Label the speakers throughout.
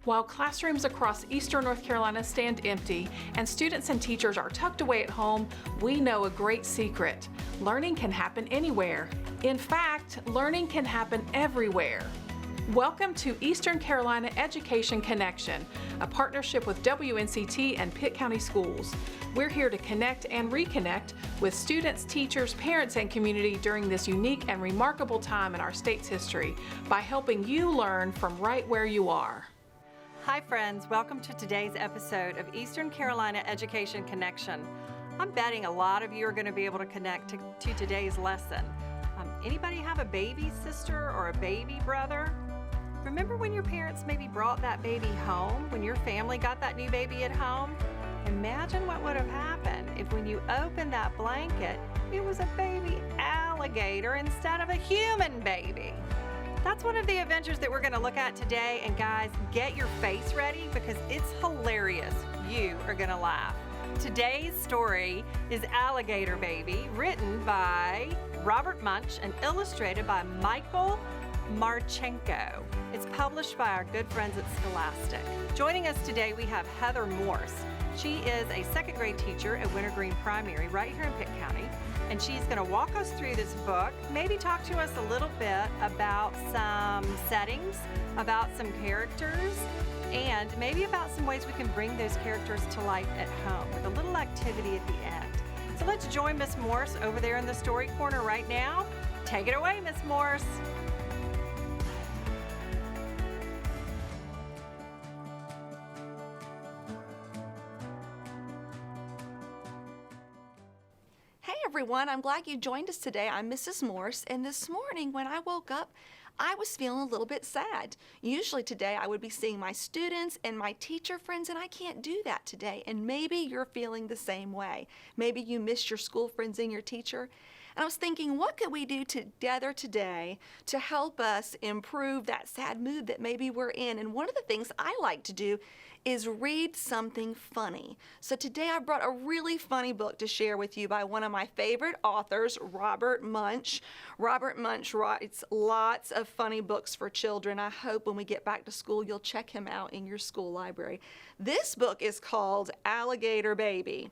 Speaker 1: While classrooms across Eastern North Carolina stand empty and students and teachers are tucked away at home, we know a great secret. Learning can happen anywhere. In fact, learning can happen everywhere. Welcome to Eastern Carolina Education Connection, a partnership with WNCT and Pitt County Schools. We're here to connect and reconnect with students, teachers, parents, and community during this unique and remarkable time in our state's history by helping you learn from right where you are.
Speaker 2: Hi friends, welcome to today's episode of Eastern Carolina Education Connection. I'm betting a lot of you are going to be able to connect to today's lesson. Anybody have a baby sister or a baby brother? Remember when your parents maybe brought that baby home, when your family got that new baby at home? Imagine what would have happened if when you opened that blanket, it was a baby alligator instead of a human baby. That's one of the adventures that we're going to look at today, and guys, get your face ready because it's hilarious. You are going to laugh. Today's story is Alligator Baby, written by Robert Munch and illustrated by Michael Marchenko. It's published by our good friends at Scholastic. Joining us today, we have Heather Morse. She is a second grade teacher at Wintergreen Primary right here in Pitt County, and she's going to walk us through this book, maybe talk to us a little bit about some settings, about some characters, and maybe about some ways we can bring those characters to life at home with a little activity at the end. So let's join Miss Morse over there in the story corner right now. Take it away, Miss Morse.
Speaker 3: Hey everyone, I'm glad you joined us today. I'm Mrs. Morse, and this morning when I woke up, I was feeling a little bit sad. Usually today I would be seeing my students and my teacher friends, and I can't do that today. And maybe you're feeling the same way. Maybe you missed your school friends and your teacher. And I was thinking, what could we do together today to help us improve that sad mood that maybe we're in? And one of the things I like to do is read something funny. So today I brought a really funny book to share with you by one of my favorite authors, Robert Munch. Robert Munch writes lots of funny books for children. I hope when we get back to school you'll check him out in your school library. This book is called Alligator Baby.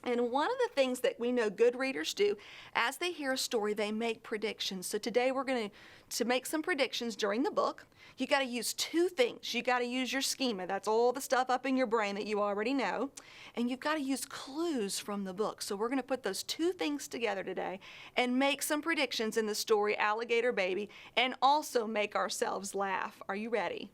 Speaker 3: And one of the things that we know good readers do, as they hear a story, they make predictions. So today we're going to make some predictions during the book. You got to use two things. You got to use your schema. That's all the stuff up in your brain that you already know. And you've got to use clues from the book. So we're going to put those two things together today and make some predictions in the story Alligator Baby, and also make ourselves laugh. Are you ready?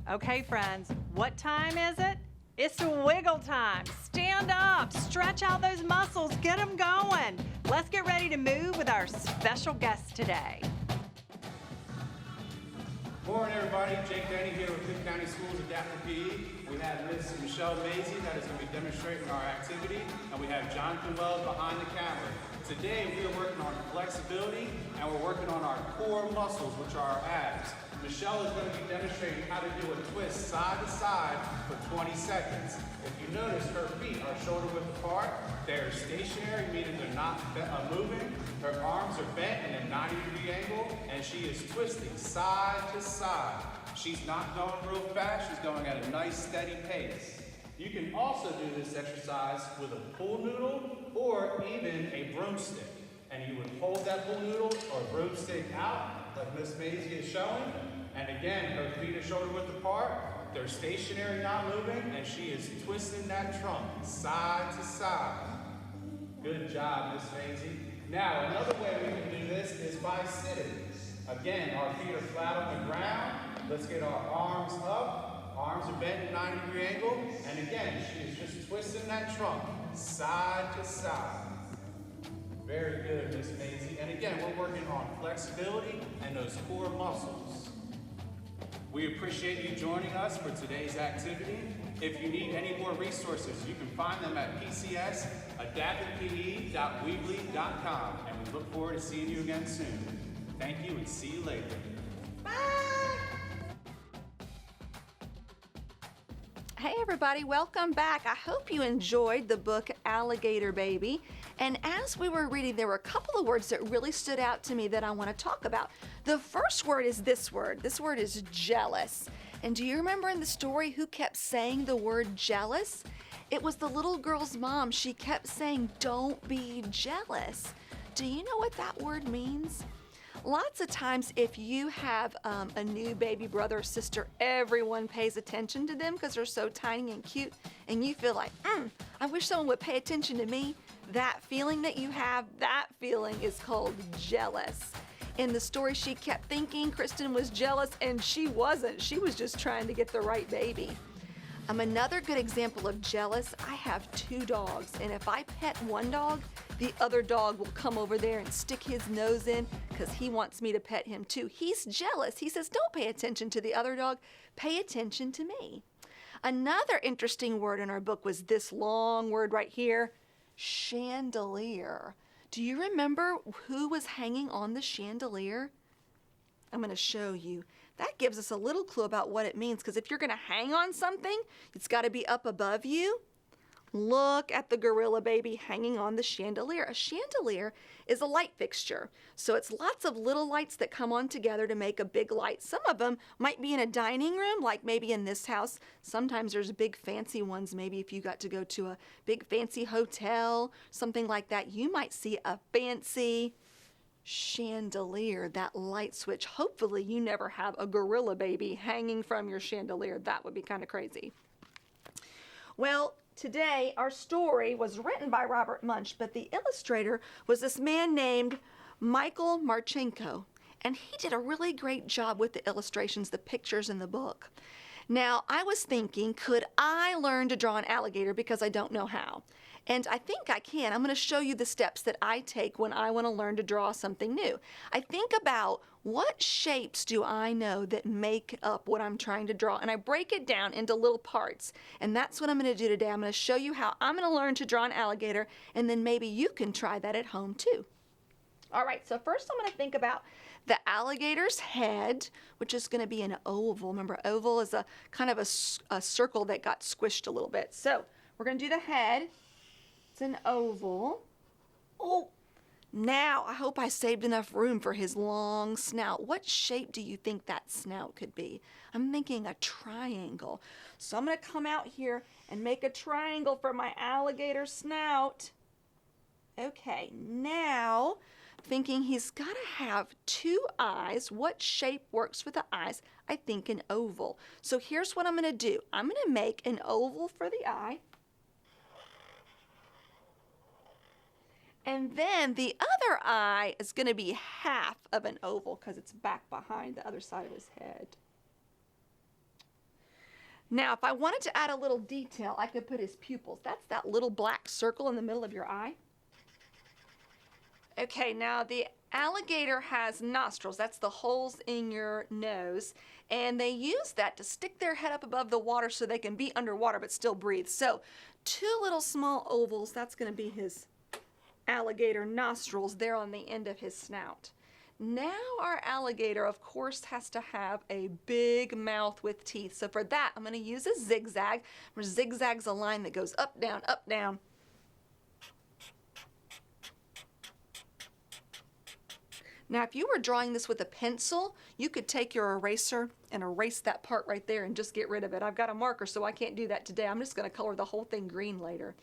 Speaker 2: Okay, friends, what time is it? It's wiggle time. Stand up, stretch out those muscles, get them going. Let's get ready to move with our special guest today.
Speaker 4: Morning, everybody. Jake Denny here with Pitt County Schools Adaptive PE. We have Miss Michelle Mazie that is going to be demonstrating our activity, and we have Jonathan Wells behind the camera. Today, we are working on flexibility, and we're working on our core muscles, which are our abs. Michelle is going to be demonstrating how to do a twist side to side for 20 seconds. If you notice, her feet are shoulder width apart. They're stationary, meaning they're not moving. Her arms are bent in a 90-degree angle, and she is twisting side to side. She's not going real fast. She's going at a nice, steady pace. You can also do this exercise with a pool noodle or even a broomstick. And you would hold that pool noodle or broomstick out, like Miss Mazie is showing. And again, her feet are shoulder width apart. They're stationary, not moving, and she is twisting that trunk side to side. Good job, Miss Mazie. Now, another way we can do this is by sitting. Again, our feet are flat on the ground. Let's get our arms up. Arms are bent at a 90-degree angle. And again, she is just twisting that trunk side to side. Very good, Miss Mazie. And again, we're working on flexibility and those core muscles. We appreciate you joining us for today's activity. If you need any more resources, you can find them at pcsadaptivepe.weebly.com. And we look forward to seeing you again soon. Thank you and see you later.
Speaker 3: Bye! Hey everybody, welcome back. I hope you enjoyed the book Alligator Baby. And as we were reading, there were a couple of words that really stood out to me that I want to talk about. The first word is this word. This word is jealous. And do you remember in the story who kept saying the word jealous? It was the little girl's mom. She kept saying, "Don't be jealous." Do you know what that word means? Lots of times if you have a new baby brother or sister, everyone pays attention to them because they're so tiny and cute, and you feel like, I wish someone would pay attention to me. That feeling that you have, that feeling is called jealous. In the story, she kept thinking Kristen was jealous, and she wasn't. She was just trying to get the right baby. Another good example of jealous, I have 2 dogs, and if I pet one dog, the other dog will come over there and stick his nose in because he wants me to pet him too. He's jealous. He says, "Don't pay attention to the other dog, pay attention to me." Another interesting word in our book was this long word right here, chandelier. Do you remember who was hanging on the chandelier? I'm going to show you. That gives us a little clue about what it means, because if you're going to hang on something, it's got to be up above you. Look at the gorilla baby hanging on the chandelier. A chandelier is a light fixture. So it's lots of little lights that come on together to make a big light. Some of them might be in a dining room, like maybe in this house. Sometimes there's big fancy ones. Maybe if you got to go to a big fancy hotel, something like that, you might see a fancy chandelier, that light switch. Hopefully you never have a gorilla baby hanging from your chandelier. That would be kind of crazy. Well, today our story was written by Robert Munch, but the illustrator was this man named Michael Marchenko, and he did a really great job with the illustrations, the pictures in the book. Now, I was thinking, could I learn to draw an alligator, because I don't know how? And I think I can. I'm going to show you the steps that I take when I want to learn to draw something new. I think about what shapes do I know that make up what I'm trying to draw, and I break it down into little parts. And that's what I'm going to do today. I'm going to show you how I'm going to learn to draw an alligator, and then maybe you can try that at home too. All right, so first I'm going to think about the alligator's head, which is going to be an oval. Remember, oval is a kind of a circle that got squished a little bit. So we're going to do the head. It's an oval. Oh, now I hope I saved enough room for his long snout. What shape do you think that snout could be? I'm thinking a triangle. So I'm going to come out here and make a triangle for my alligator snout. Okay, now thinking he's got to have 2 eyes. What shape works with the eyes? I think an oval. So here's what I'm going to do. I'm going to make an oval for the eye. And then the other eye is going to be half of an oval because it's back behind the other side of his head. Now, if I wanted to add a little detail, I could put his pupils. That's that little black circle in the middle of your eye. Okay, now the alligator has nostrils. That's the holes in your nose. And they use that to stick their head up above the water so they can be underwater but still breathe. So 2 little small ovals, that's going to be his alligator nostrils there on the end of his snout. Now our alligator, of course, has to have a big mouth with teeth. So for that, I'm going to use a zigzag. Where zigzag's a line that goes up, down, up, down. Now, if you were drawing this with a pencil, you could take your eraser and erase that part right there and just get rid of it. I've got a marker, so I can't do that today. I'm just going to color the whole thing green later.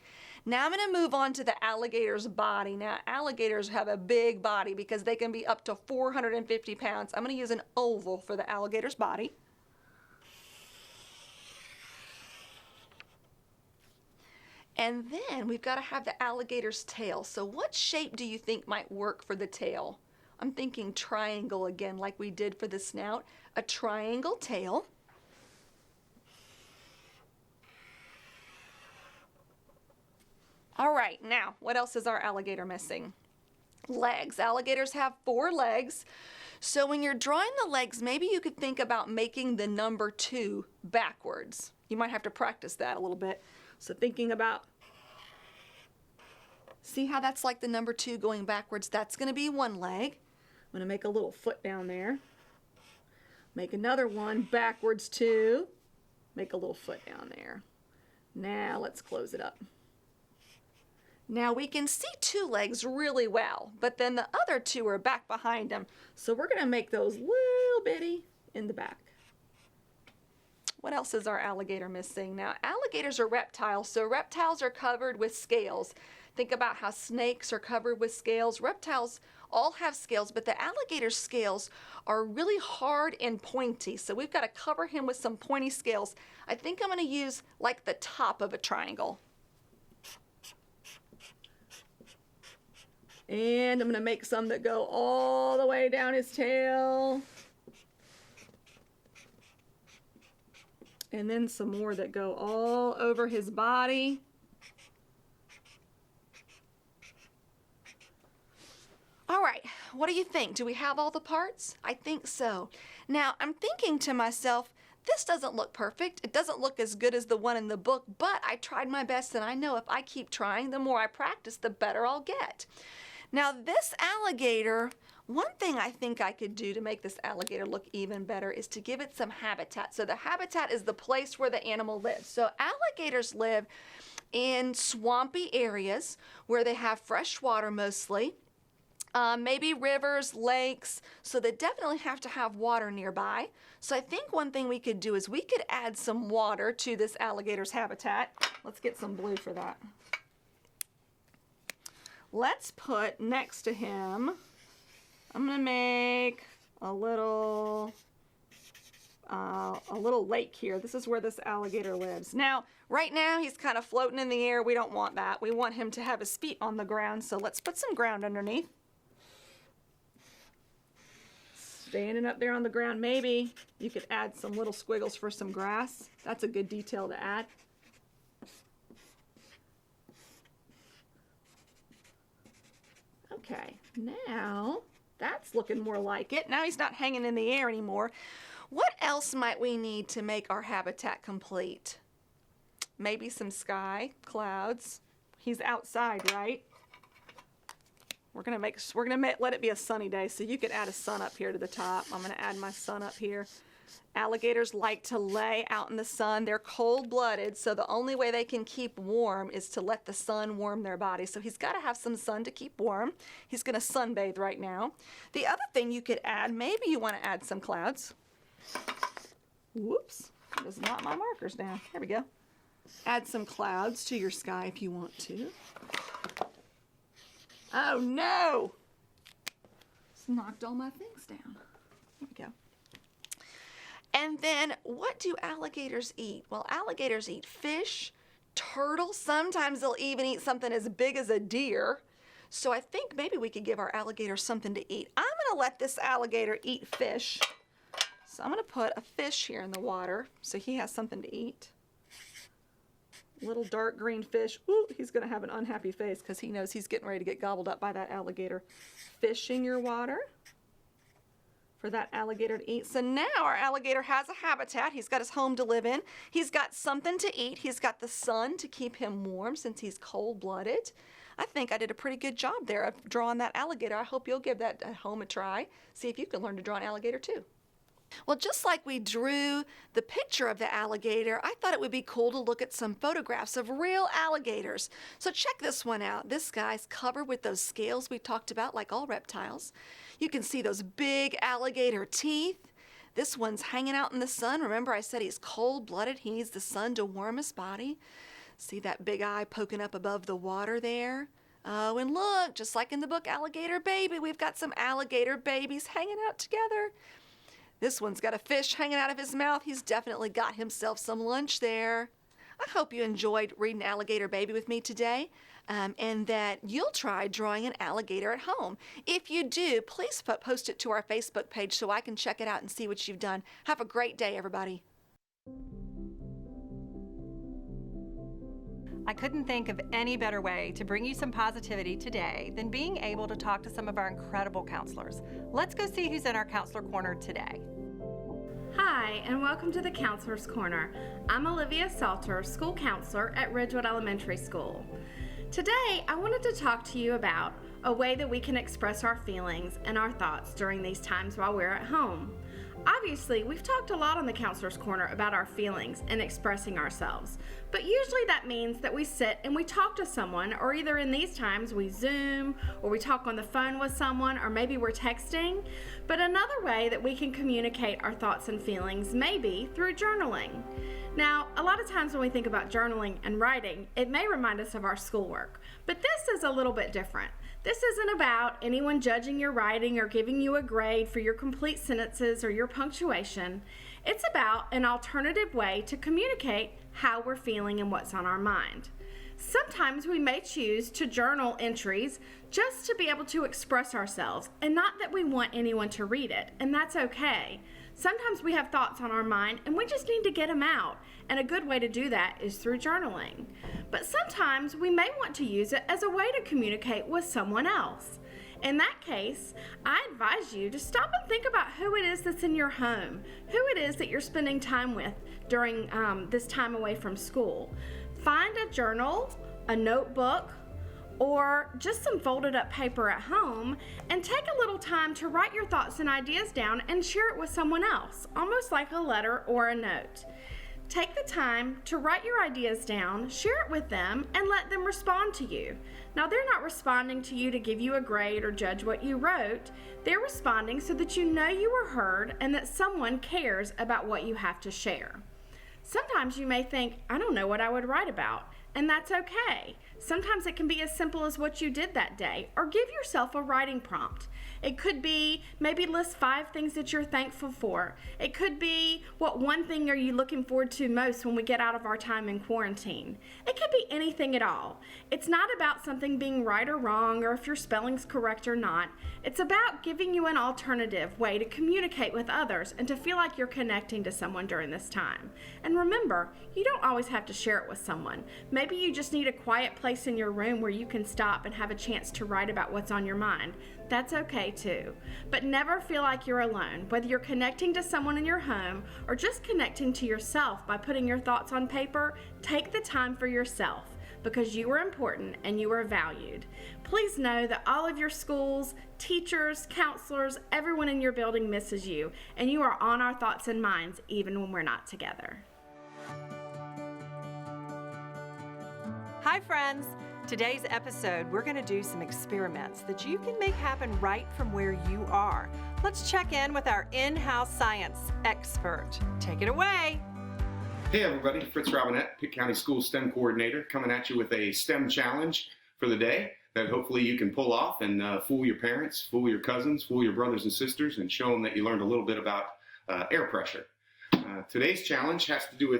Speaker 3: Now I'm going to move on to the alligator's body. Now, alligators have a big body because they can be up to 450 pounds. I'm going to use an oval for the alligator's body. And then we've got to have the alligator's tail. So what shape do you think might work for the tail? I'm thinking triangle again, like we did for the snout. A triangle tail. All right, now, what else is our alligator missing? Legs. Alligators have 4 legs. So when you're drawing the legs, maybe you could think about making the number 2 backwards. You might have to practice that a little bit. So thinking about, see how that's like the number 2 going backwards? That's going to be 1 leg. I'm going to make a little foot down there. Make another one backwards 2. Make a little foot down there. Now let's close it up. Now we can see two legs really well, but then the other two are back behind him. So we're gonna make those little bitty in the back. What else is our alligator missing? Now, alligators are reptiles, so reptiles are covered with scales. Think about how snakes are covered with scales. Reptiles all have scales, but the alligator's scales are really hard and pointy, so we've got to cover him with some pointy scales. I think I'm going to use like the top of a triangle. And I'm going to make some that go all the way down his tail. And then some more that go all over his body. All right, what do you think? Do we have all the parts? I think so. Now, I'm thinking to myself, this doesn't look perfect. It doesn't look as good as the one in the book, but I tried my best, and I know if I keep trying, the more I practice, the better I'll get. Now, this alligator, one thing I think I could do to make this alligator look even better is to give it some habitat. So the habitat is the place where the animal lives. So alligators live in swampy areas where they have fresh water mostly. Maybe rivers, lakes, so they definitely have to have water nearby. So I think one thing we could do is we could add some water to this alligator's habitat. Let's get some blue for that. Let's put next to him, I'm gonna make a little lake here. This is where this alligator lives. Now, right now he's kind of floating in the air. We don't want that. We want him to have his feet on the ground, so let's put some ground underneath. Standing up there on the ground, maybe you could add some little squiggles for some grass. That's a good detail to add. Okay, now that's looking more like it. Now he's not hanging in the air anymore. What else might we need to make our habitat complete? Maybe some sky, clouds. He's outside, right? We're gonna let it be a sunny day, so you could add a sun up here to the top. I'm gonna add my sun up here. Alligators like to lay out in the sun. They're cold-blooded, so the only way they can keep warm is to let the sun warm their body. So he's got to have some sun to keep warm. He's gonna sunbathe right now. The other thing you could add, maybe you want to add some clouds. Whoops, this is not my markers now. There we go. Add some clouds to your sky if you want to. Oh no! It's knocked all my things down. There we go. And then, what do alligators eat? Well, alligators eat fish, turtles. Sometimes they'll even eat something as big as a deer. So I think maybe we could give our alligator something to eat. I'm gonna let this alligator eat fish. So I'm gonna put a fish here in the water so he has something to eat. Little dark green fish. Ooh, he's gonna have an unhappy face because he knows he's getting ready to get gobbled up by that alligator. Fish in your water for that alligator to eat. So now our alligator has a habitat. He's got his home to live in. He's got something to eat. He's got the sun to keep him warm since he's cold-blooded. I think I did a pretty good job there of drawing that alligator. I hope you'll give that at home a try. See if you can learn to draw an alligator too. Well, just like we drew the picture of the alligator, I thought it would be cool to look at some photographs of real alligators. So check this one out. This guy's covered with those scales we talked about, like all reptiles. You can see those big alligator teeth. This one's hanging out in the sun. Remember I said he's cold-blooded. He needs the sun to warm his body. See that big eye poking up above the water there? Oh, and look, just like in the book Alligator Baby, we've got some alligator babies hanging out together. This one's got a fish hanging out of his mouth. He's definitely got himself some lunch there. I hope you enjoyed reading Alligator Baby with me today, and that you'll try drawing an alligator at home. If you do, please post it to our Facebook page so I can check it out and see what you've done. Have a great day, everybody.
Speaker 2: I couldn't think of any better way to bring you some positivity today than being able to talk to some of our incredible counselors. Let's go see who's in our Counselor Corner today.
Speaker 5: Hi, and welcome to the Counselor's Corner. I'm Olivia Salter, school counselor at Ridgewood Elementary School. Today, I wanted to talk to you about a way that we can express our feelings and our thoughts during these times while we're at home. Obviously, we've talked a lot on the Counselor's Corner about our feelings and expressing ourselves, but usually that means that we sit and we talk to someone, or either in these times we Zoom, or we talk on the phone with someone, or maybe we're texting. But another way that we can communicate our thoughts and feelings may be through journaling. Now, a lot of times when we think about journaling and writing, it may remind us of our schoolwork, but this is a little bit different. This isn't about anyone judging your writing or giving you a grade for your complete sentences or your punctuation. It's about an alternative way to communicate how we're feeling and what's on our mind. Sometimes we may choose to journal entries just to be able to express ourselves, and not that we want anyone to read it, and that's okay. Sometimes we have thoughts on our mind and we just need to get them out, and a good way to do that is through journaling. But sometimes we may want to use it as a way to communicate with someone else. In that case, I advise you to stop and think about who it is that's in your home, who it is that you're spending time with during this time away from school. Find a journal, a notebook, or just some folded up paper at home, and take a little time to write your thoughts and ideas down and share it with someone else, almost like a letter or a note. Take the time to write your ideas down, share it with them, and let them respond to you. Now, they're not responding to you to give you a grade or judge what you wrote. They're responding so that you know you were heard and that someone cares about what you have to share. Sometimes you may think, I don't know what I would write about, and that's okay. Sometimes it can be as simple as what you did that day, or give yourself a writing prompt. It could be maybe list 5 things that you're thankful for. It could be what one thing are you looking forward to most when we get out of our time in quarantine. It could be anything at all. It's not about something being right or wrong, or if your spelling's correct or not. It's about giving you an alternative way to communicate with others and to feel like you're connecting to someone during this time. And remember, you don't always have to share it with someone. Maybe you just need a quiet place in your room where you can stop and have a chance to write about what's on your mind. That's okay too. But never feel like you're alone, whether you're connecting to someone in your home or just connecting to yourself by putting your thoughts on paper. Take the time for yourself, because you are important and you are valued. Please know that all of your schools, teachers, counselors, everyone in your building misses you, and you are on our thoughts and minds even when we're not together.
Speaker 2: Hi friends! Today's episode, we're going to do some experiments that you can make happen right from where you are. Let's check in with our in-house science expert. Take it away.
Speaker 6: Hey everybody, Fritz Robinette, Pitt County School STEM Coordinator, coming at you with a STEM challenge for the day that hopefully you can pull off and fool your parents, fool your cousins, fool your brothers and sisters, and show them that you learned a little bit about air pressure. Today's challenge has to do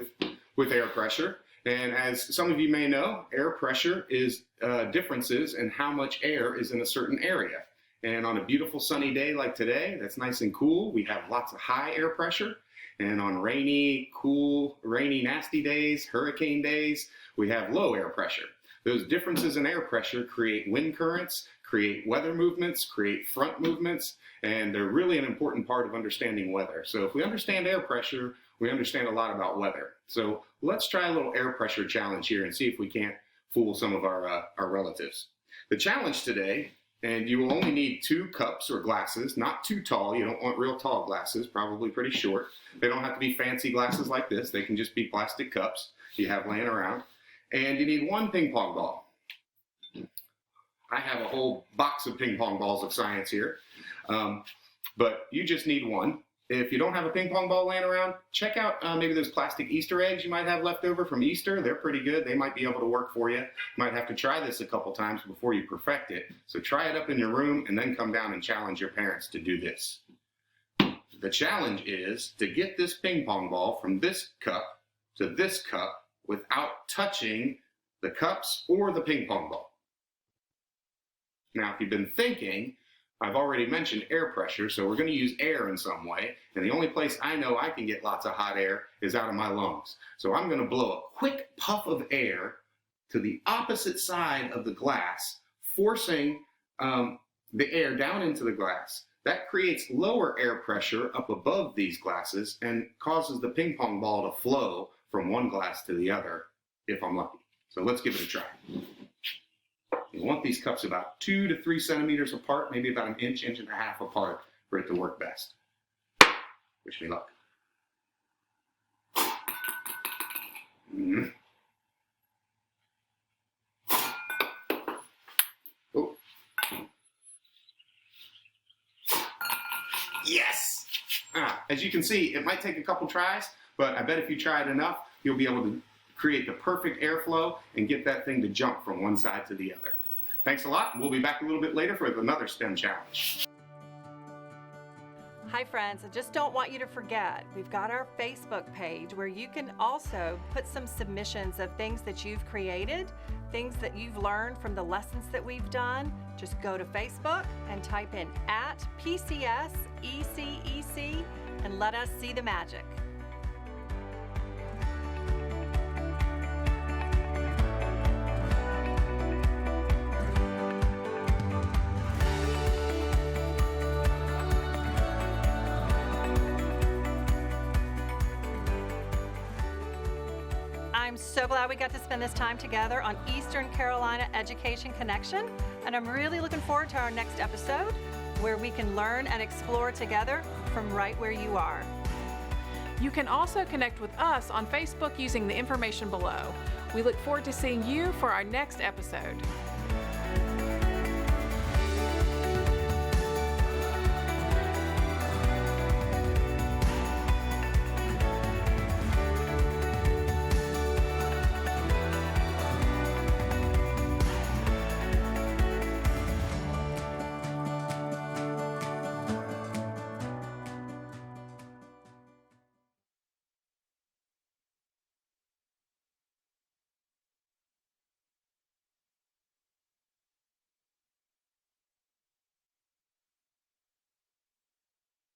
Speaker 6: with air pressure. And as some of you may know, air pressure is differences in how much air is in a certain area. And on a beautiful sunny day like today, that's nice and cool, we have lots of high air pressure. And on rainy, cool, rainy, nasty days, hurricane days, we have low air pressure. Those differences in air pressure create wind currents, create weather movements, create front movements, and they're really an important part of understanding weather. So if we understand air pressure, we understand a lot about weather. So let's try a little air pressure challenge here and see if we can't fool some of our relatives. The challenge today, and you will only need 2 cups or glasses, not too tall. You don't want real tall glasses, probably pretty short. They don't have to be fancy glasses like this. They can just be plastic cups you have laying around. And you need 1 ping pong ball. I have a whole box of ping pong balls of science here, but you just need 1. If you don't have a ping pong ball laying around, check out maybe those plastic Easter eggs you might have left over from Easter. They're pretty good. They might be able to work for you. You might have to try this a couple times before you perfect it. So try it up in your room and then come down and challenge your parents to do this. The challenge is to get this ping pong ball from this cup to this cup without touching the cups or the ping pong ball. Now, if you've been thinking, I've already mentioned air pressure, so we're going to use air in some way, and the only place I know I can get lots of hot air is out of my lungs. So I'm going to blow a quick puff of air to the opposite side of the glass, forcing the air down into the glass. That creates lower air pressure up above these glasses and causes the ping pong ball to flow from one glass to the other, if I'm lucky. So let's give it a try. You want these cups about 2 to 3 centimeters apart, maybe about an inch, inch and a half apart for it to work best. Wish me luck. Mm. Oh. Yes! As you can see, it might take a couple tries, but I bet if you try it enough, you'll be able to create the perfect airflow and get that thing to jump from one side to the other. Thanks a lot, and we'll be back a little bit later for another STEM challenge.
Speaker 2: Hi friends, I just don't want you to forget, we've got our Facebook page where you can also put some submissions of things that you've created, things that you've learned from the lessons that we've done. Just go to Facebook and type in @PCSECEC and let us see the magic. I'm so glad we got to spend this time together on Eastern Carolina Education Connection, and I'm really looking forward to our next episode where we can learn and explore together from right where you are.
Speaker 1: You can also connect with us on Facebook using the information below. We look forward to seeing you for our next episode.